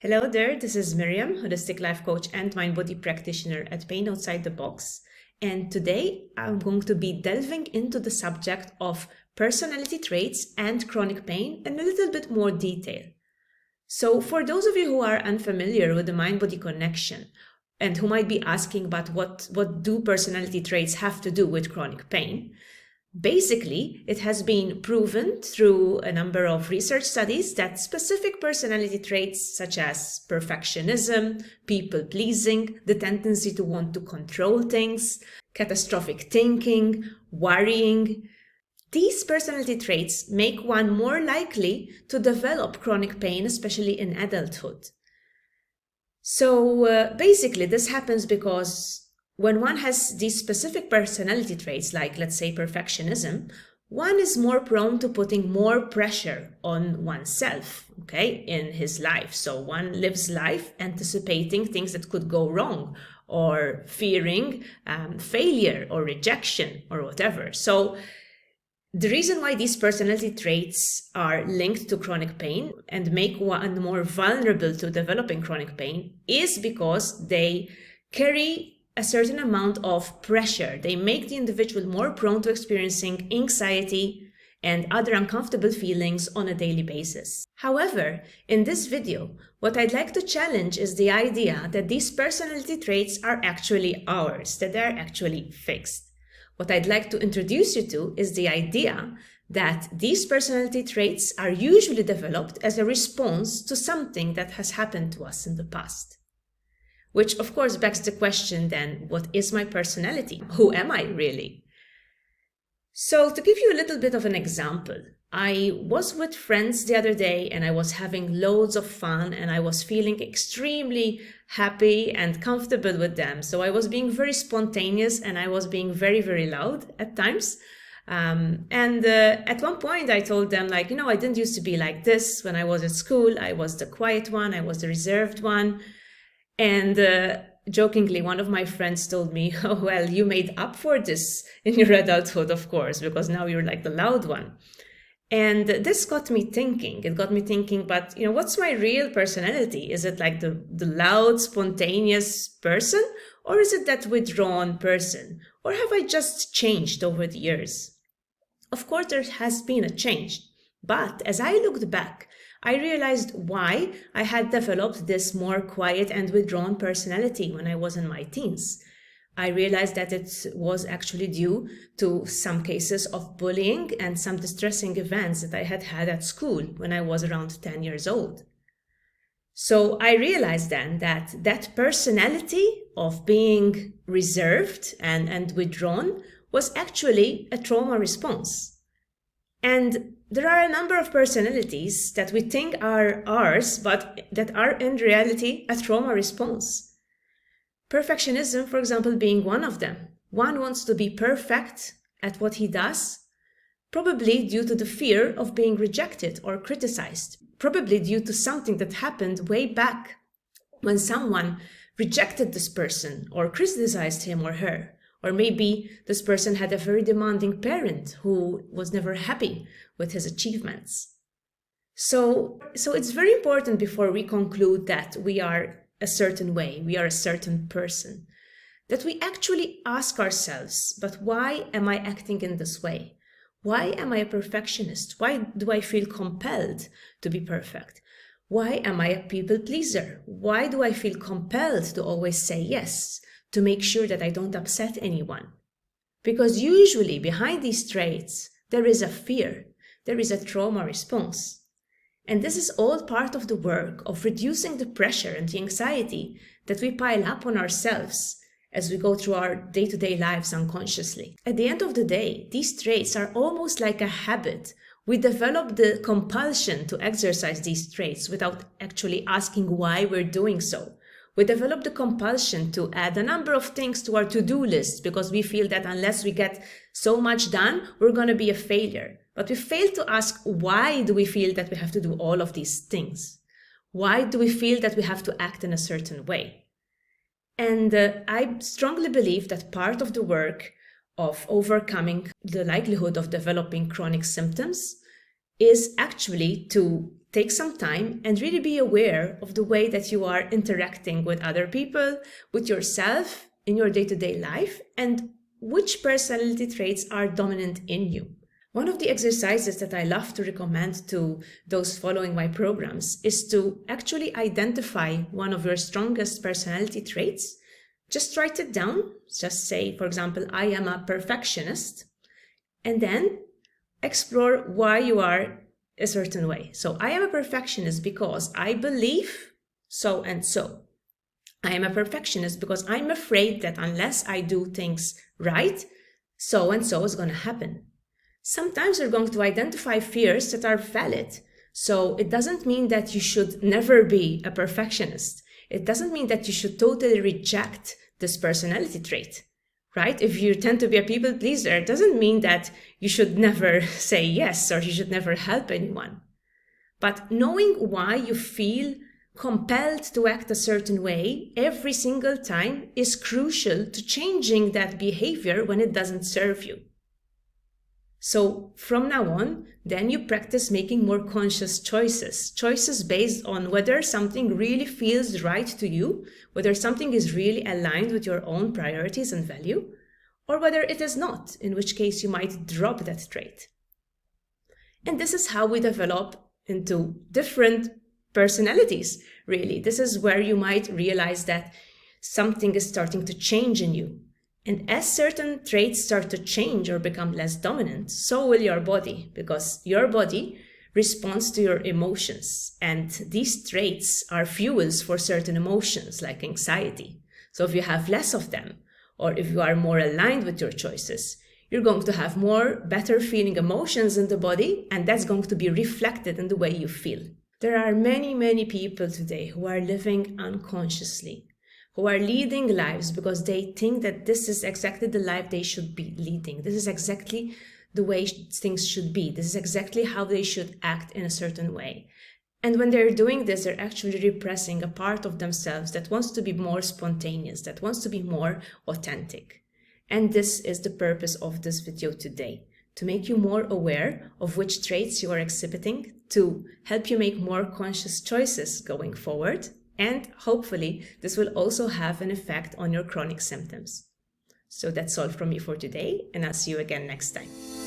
Hello there, this is Miriam, holistic life coach and mind body practitioner at Pain Outside the Box. And today I'm going to be delving into the subject of personality traits and chronic pain in a little bit more detail. So, for those of you who are unfamiliar with the mind body connection and who might be asking about what do personality traits have to do with chronic pain, basically, it has been proven through a number of research studies that specific personality traits such as perfectionism, people-pleasing, the tendency to want to control things, catastrophic thinking, worrying, these personality traits make one more likely to develop chronic pain, especially in adulthood. So basically, this happens because when one has these specific personality traits, like let's say perfectionism, one is more prone to putting more pressure on oneself, okay, in his life. So one lives life anticipating things that could go wrong or fearing failure or rejection or whatever. So the reason why these personality traits are linked to chronic pain and make one more vulnerable to developing chronic pain is because they carry a certain amount of pressure. They make the individual more prone to experiencing anxiety and other uncomfortable feelings on a daily basis. However, in this video, what I'd like to challenge is the idea that these personality traits are actually ours, that they're actually fixed. What I'd like to introduce you to is the idea that these personality traits are usually developed as a response to something that has happened to us in the past. Which of course begs the question then, what is my personality? Who am I really? So to give you a little bit of an example, I was with friends the other day and I was having loads of fun and I was feeling extremely happy and comfortable with them. So I was being very spontaneous and I was being very, very loud at times. At one point I told them I didn't used to be like this when I was at school. I was the quiet one. I was the reserved one. And jokingly, one of my friends told me, oh, well, you made up for this in your adulthood, of course, because now you're like the loud one. And this got me thinking. It got me thinking, but what's my real personality? Is it like the loud, spontaneous person? Or is it that withdrawn person? Or have I just changed over the years? Of course, there has been a change. But as I looked back, I realized why I had developed this more quiet and withdrawn personality when I was in my teens. I realized that it was actually due to some cases of bullying and some distressing events that I had had at school when I was around 10 years old. So I realized then that that personality of being reserved and withdrawn was actually a trauma response. And there are a number of personalities that we think are ours, but that are in reality a trauma response. Perfectionism, for example, being one of them. One wants to be perfect at what he does, probably due to the fear of being rejected or criticized, probably due to something that happened way back when someone rejected this person or criticized him or her. Or maybe this person had a very demanding parent who was never happy with his achievements. So it's very important before we conclude that we are a certain way, we are a certain person, that we actually ask ourselves, but why am I acting in this way? Why am I a perfectionist? Why do I feel compelled to be perfect? Why am I a people pleaser? Why do I feel compelled to always say yes, to make sure that I don't upset anyone? Because usually behind these traits, there is a fear, there is a trauma response. And this is all part of the work of reducing the pressure and the anxiety that we pile up on ourselves as we go through our day-to-day lives unconsciously. At the end of the day, these traits are almost like a habit. We develop the compulsion to exercise these traits without actually asking why we're doing so. We develop the compulsion to add a number of things to our to-do list because we feel that unless we get so much done, we're going to be a failure. But we fail to ask, why do we feel that we have to do all of these things? Why do we feel that we have to act in a certain way? And I strongly believe that part of the work of overcoming the likelihood of developing chronic symptoms is actually to take some time and really be aware of the way that you are interacting with other people, with yourself in your day-to-day life, and which personality traits are dominant in you. One of the exercises that I love to recommend to those following my programs is to actually identify one of your strongest personality traits. Just write it down. Just say, for example, I am a perfectionist, and then explore why you are a certain way. So I am a perfectionist because I believe so and so. I am a perfectionist because I'm afraid that unless I do things right, so and so is going to happen. Sometimes you're going to identify fears that are valid. So it doesn't mean that you should never be a perfectionist. It doesn't mean that you should totally reject this personality trait, right? If you tend to be a people pleaser, it doesn't mean that you should never say yes or you should never help anyone. But knowing why you feel compelled to act a certain way every single time is crucial to changing that behavior when it doesn't serve you. So from now on, then you practice making more conscious choices based on whether something really feels right to you, whether something is really aligned with your own priorities and value, or whether it is not, in which case you might drop that trait. And this is how we develop into different personalities, really. This is where you might realize that something is starting to change in you. And as certain traits start to change or become less dominant, so will your body, because your body responds to your emotions. And these traits are fuels for certain emotions like anxiety. So if you have less of them, or if you are more aligned with your choices, you're going to have more better feeling emotions in the body, and that's going to be reflected in the way you feel. There are many, many people today who are living unconsciously, who are leading lives because they think that this is exactly the life they should be leading. This is exactly the way things should be. This is exactly how they should act in a certain way. And when they're doing this, they're actually repressing a part of themselves that wants to be more spontaneous, that wants to be more authentic. And this is the purpose of this video today, to make you more aware of which traits you are exhibiting, to help you make more conscious choices going forward. And hopefully, this will also have an effect on your chronic symptoms. So that's all from me for today, and I'll see you again next time.